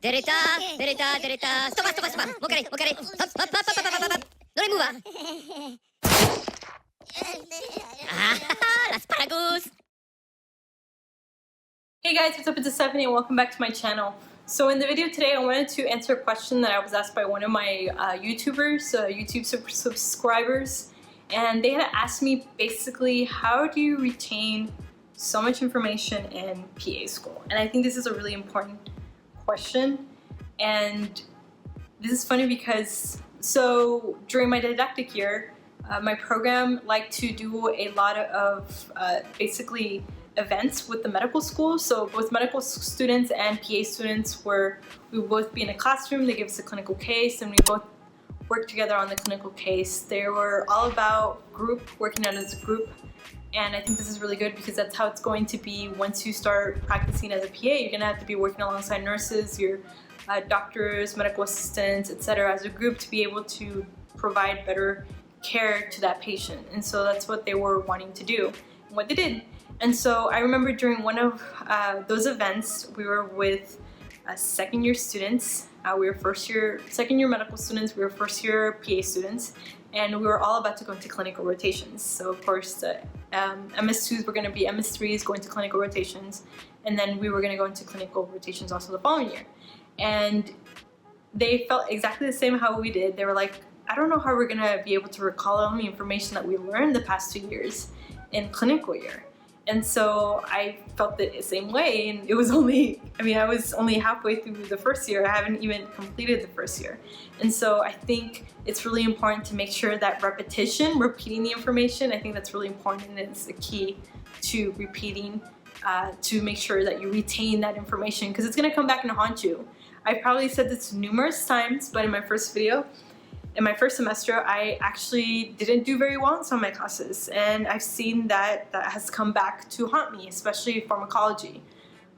Dereta, dereta, dereta. Stoppa, stoppa, stoppa. Muokare, muokare. Hop, hop, hop, hop, hop, hop, hop. Non muova. Ah, l'asparagus. Hey guys, what's up? It's Stephanie and welcome back to my channel. So in the video today, I wanted to answer a question that I was asked by one of my YouTube subscribers, and they had asked me basically, how do you retain so much information in PA school? And I think this is a really important question, and this is funny because during my didactic year, my program liked to do a lot of basically events with the medical school. So both medical students and PA students we would both be in a classroom. They give us a clinical case and we both work together on the clinical case. They were all about working out as a group, and I think this is really good because that's how it's going to be once you start practicing as a PA. You're gonna have to be working alongside nurses, your doctors, medical assistants, etc. as a group to be able to provide better care to that patient. And so that's what they were wanting to do and what they did. And so I remember during one of those events, we were with second year students. We were second year medical students, we were first year PA students, and we were all about to go into clinical rotations. So of course the MS2s were going to be MS3s going to clinical rotations, and then we were going to go into clinical rotations also the following year. And they felt exactly the same how we did. They were like, I don't know how we're going to be able to recall all the information that we learned the past 2 years in clinical year. And so I felt the same way, and it was I was only halfway through the first year. I haven't even completed the first year. And so I think it's really important to make sure that repeating the information, I think that's really important, and it's the key to repeating to make sure that you retain that information, because it's going to come back and haunt you. I've probably said this numerous times, but in my first semester, I actually didn't do very well in some of my classes, and I've seen that has come back to haunt me, especially pharmacology.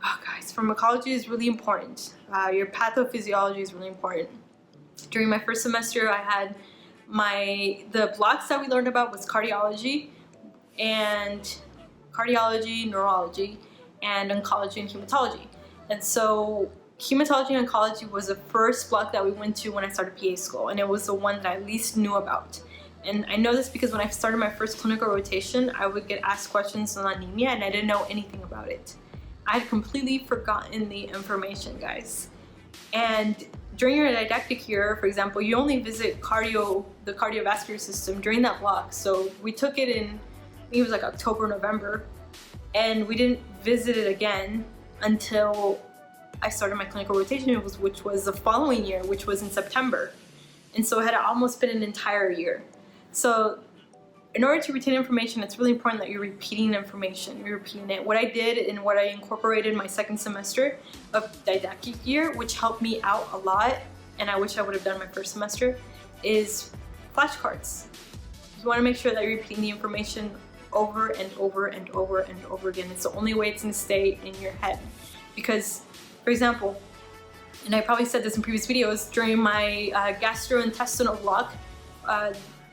Oh guys, pharmacology is really important. Your pathophysiology is really important. During my first semester, I had the blocks that we learned about was cardiology, neurology, and oncology and hematology. And so hematology and oncology was the first block that we went to when I started PA school, and it was the one that I least knew about. And I know this because when I started my first clinical rotation, I would get asked questions on anemia and I didn't know anything about it. I had completely forgotten the information, guys. And during your didactic year, for example, you only visit the cardiovascular system during that block. So we took it in, I think it was like October, November, and we didn't visit it again until I started my clinical rotation, which was the following year, which was in September. And so it had almost been an entire year. So in order to retain information, it's really important that you're repeating information, you're repeating it. What I did and what I incorporated in my second semester of didactic year, which helped me out a lot, and I wish I would have done my first semester, is flashcards. You want to make sure that you're repeating the information over and over and over and over again. It's the only way it's going to stay in your head. Because, for example, and I probably said this in previous videos, during my gastrointestinal block,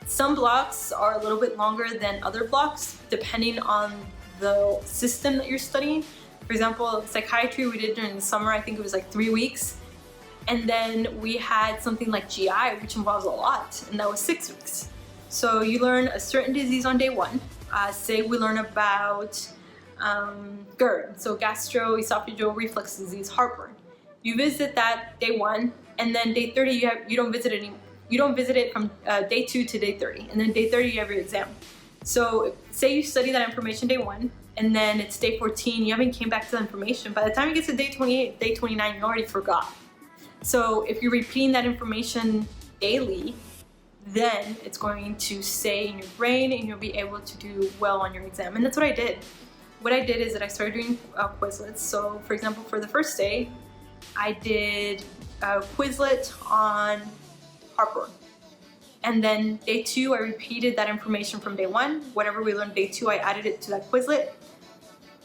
some blocks are a little bit longer than other blocks depending on the system that you're studying. For example, psychiatry we did during the summer, I think it was like 3 weeks. And then we had something like GI, which involves a lot, and that was 6 weeks. So you learn a certain disease on day one. Say we learn about GERD, so gastroesophageal reflux disease, heartburn. You visit that day one, and then day 30 you don't visit it anymore. You don't visit it from day 2 to day 30, and then day 30 you have your exam. So say you study that information day 1, and then it's day 14, you haven't came back to that information. By the time you get to day 28, day 29, you already forgot. So if you're repeating that information daily, then it's going to stay in your brain and you'll be able to do well on your exam. And that's what I did. What I did is that I started doing Quizlets. So for example, for the first day, I did a Quizlet on heartburn. And then day 2, I repeated that information from day 1. Whatever we learned day 2, I added it to that Quizlet.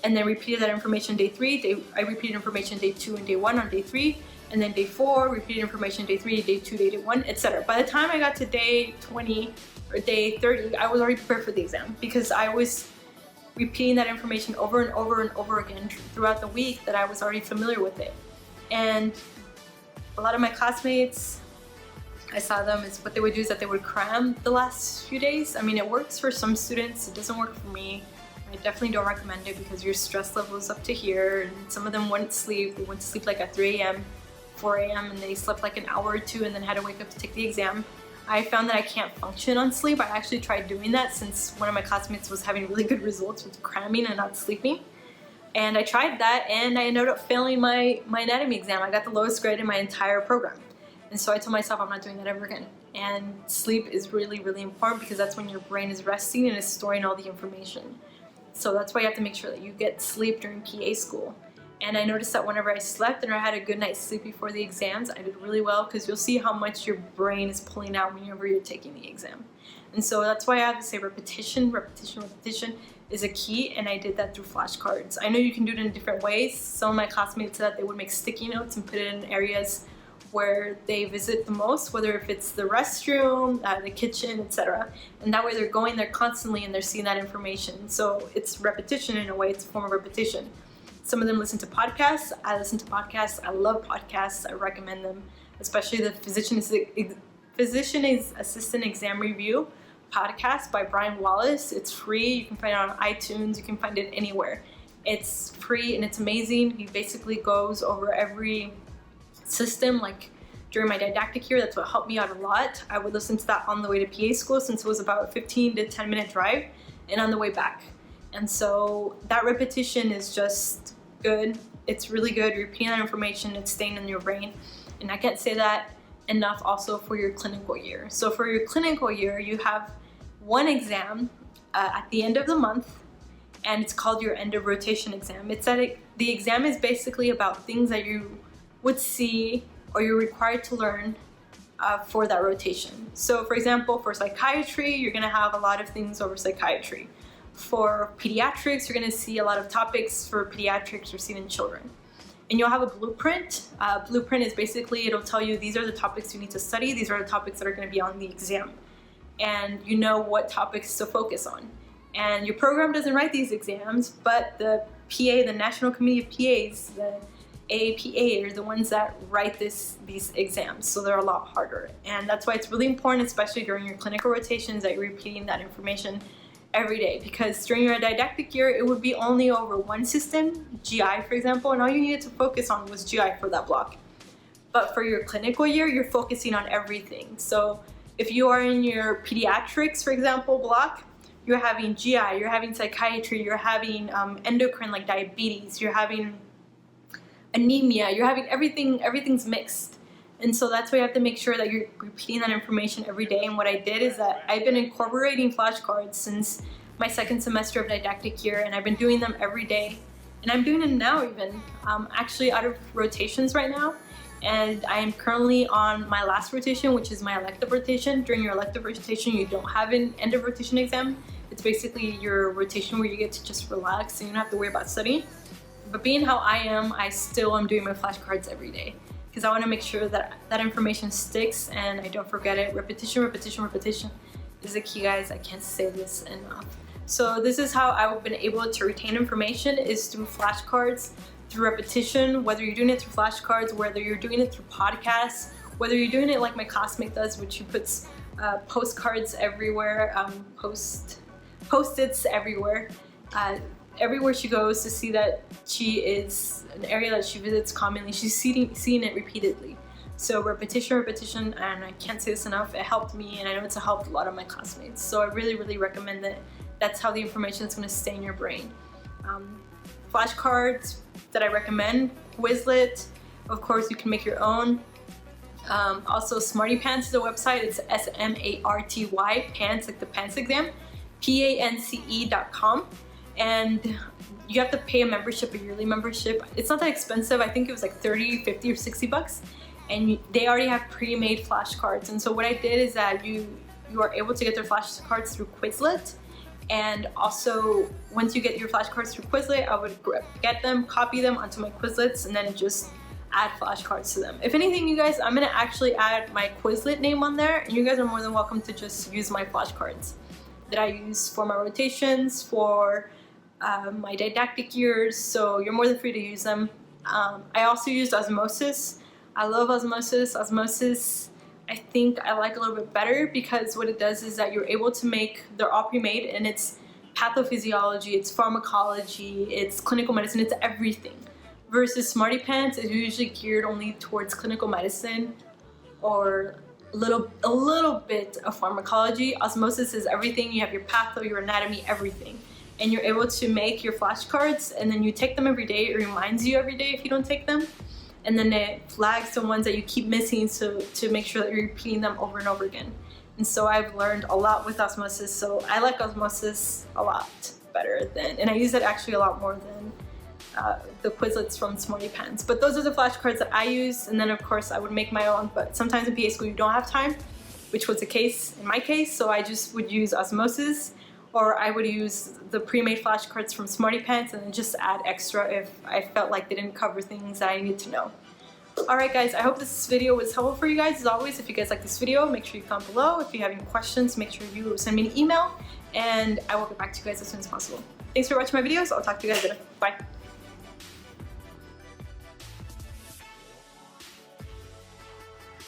And then repeated that information day 3. I repeated information day 2 and day 1 on day 3. And then day 4, repeated information day 3, day 2, day 1, etc. By the time I got to day 20 or day 30, I was already prepared for the exam because I was repeating that information over and over and over again throughout the week that I was already familiar with it. And a lot of my classmates, I saw them, is what they would do is that they would cram the last few days. I mean, it works for some students, it doesn't work for me. I definitely don't recommend it because your stress level is up to here, and some of them wouldn't sleep. They went to sleep like at 3 a.m., 4 a.m., and they slept like an hour or two and then had to wake up to take the exam. I found that I can't function on sleep. I actually tried doing that since one of my classmates was having really good results with cramming and not sleeping. And I tried that and I ended up failing my anatomy exam. I got the lowest grade in my entire program. And so I told myself I'm not doing that ever again. And sleep is really, really important because that's when your brain is resting and is storing all the information. So that's why you have to make sure that you get sleep during PA school. And I noticed that whenever I slept and I had a good night's sleep before the exams, I did really well because you'll see how much your brain is pulling out whenever you're taking the exam. And so that's why I have to say repetition, repetition, repetition is a key, and I did that through flashcards. I know you can do it in different ways. Some of my classmates said that they would make sticky notes and put it in areas where they visit the most, whether if it's the restroom, the kitchen, etc. And that way they're going there constantly and they're seeing that information. So it's repetition in a way, it's a form of repetition. Some of them listen to podcasts. I listen to podcasts. I love podcasts. I recommend them, especially the Physician's Assistant Exam Review podcast by Brian Wallace. It's free. You can find it on iTunes. You can find it anywhere. It's free and it's amazing. He basically goes over every system. Like during my didactic year, that's what helped me out a lot. I would listen to that on the way to PA school since it was about a 15 to 10 minute drive, and on the way back. And so that repetition is just good. It's really good. You're repeating that information, it's staying in your brain. And I can't say that enough also for your clinical year. So for your clinical year, you have one exam at the end of the month, and it's called your end of rotation exam. It's that the exam is basically about things that you would see or you're required to learn for that rotation. So for example, for psychiatry, you're gonna have a lot of things over psychiatry. For pediatrics, you're gonna see a lot of topics for pediatrics receiving children. And you'll have a blueprint. Blueprint is basically, it'll tell you these are the topics you need to study, these are the topics that are gonna be on the exam. And you know what topics to focus on. And your program doesn't write these exams, but the PA, the National Committee of PAs, the AAPA are the ones that write these exams, so they're a lot harder. And that's why it's really important, especially during your clinical rotations, that you're repeating that information every day, because during your didactic year, it would be only over one system, GI for example, and all you needed to focus on was GI for that block. But for your clinical year, you're focusing on everything. So if you are in your pediatrics, for example, block, you're having GI, you're having psychiatry, you're having endocrine like diabetes, you're having anemia, you're having everything's mixed. And so that's why you have to make sure that you're repeating that information every day. And what I did is that I've been incorporating flashcards since my second semester of didactic year, and I've been doing them every day. And I'm doing it now even. Actually out of rotations right now. And I am currently on my last rotation, which is my elective rotation. During your elective rotation, you don't have an end of rotation exam. It's basically your rotation where you get to just relax and you don't have to worry about studying. But being how I am, I still am doing my flashcards every day, because I want to make sure that that information sticks and I don't forget it. Repetition, repetition, repetition is the key, guys. I can't say this enough. So this is how I've been able to retain information, is through flashcards, through repetition, whether you're doing it through flashcards, whether you're doing it through podcasts, whether you're doing it like my classmate does, which she puts postcards everywhere, post-its everywhere. Everywhere she goes to see that she is an area that she visits commonly, she's seeing it repeatedly. So repetition, repetition, and I can't say this enough, it helped me, and I know it's helped a lot of my classmates. So I really, really recommend that. That's how the information is going to stay in your brain. Flashcards that I recommend, Quizlet, of course you can make your own. Also Smarty Pants is a website, it's SMARTY, pants like the pants exam, PANCE.com. And you have to pay a membership, a yearly membership. It's not that expensive. I think it was like 30, 50 or 60 bucks. And they already have pre-made flashcards. And so what I did is that you are able to get their flashcards through Quizlet. And also, once you get your flashcards through Quizlet, I would get them, copy them onto my Quizlets, and then just add flashcards to them. If anything, you guys, I'm gonna actually add my Quizlet name on there, and you guys are more than welcome to just use my flashcards that I use for my rotations, for my didactic years, so you're more than free to use them. I also used osmosis I love osmosis. Osmosis, I think I like a little bit better because what it does is that you're able to make, they're all pre-made, and it's pathophysiology, it's pharmacology, it's clinical medicine, it's everything. Versus Smarty Pants is usually geared only towards clinical medicine or a little bit of pharmacology. Osmosis is everything. You have your patho, your anatomy, everything. And you're able to make your flashcards, and then you take them every day. It reminds you every day if you don't take them. And then it flags the ones that you keep missing to make sure that you're repeating them over and over again. And so I've learned a lot with osmosis, so I like osmosis a lot better than, and I use it actually a lot more than the Quizlets from Smarty Pants. But those are the flashcards that I use, and then of course I would make my own, but sometimes in PA school you don't have time, which was the case in my case, so I just would use osmosis, or I would use the pre-made flashcards from Smarty Pants and then just add extra if I felt like they didn't cover things that I needed to know. Alright guys, I hope this video was helpful for you guys. As always, if you guys like this video, make sure you comment below. If you have any questions, make sure you send me an email, and I will get back to you guys as soon as possible. Thanks for watching my videos. I'll talk to you guys later. Bye.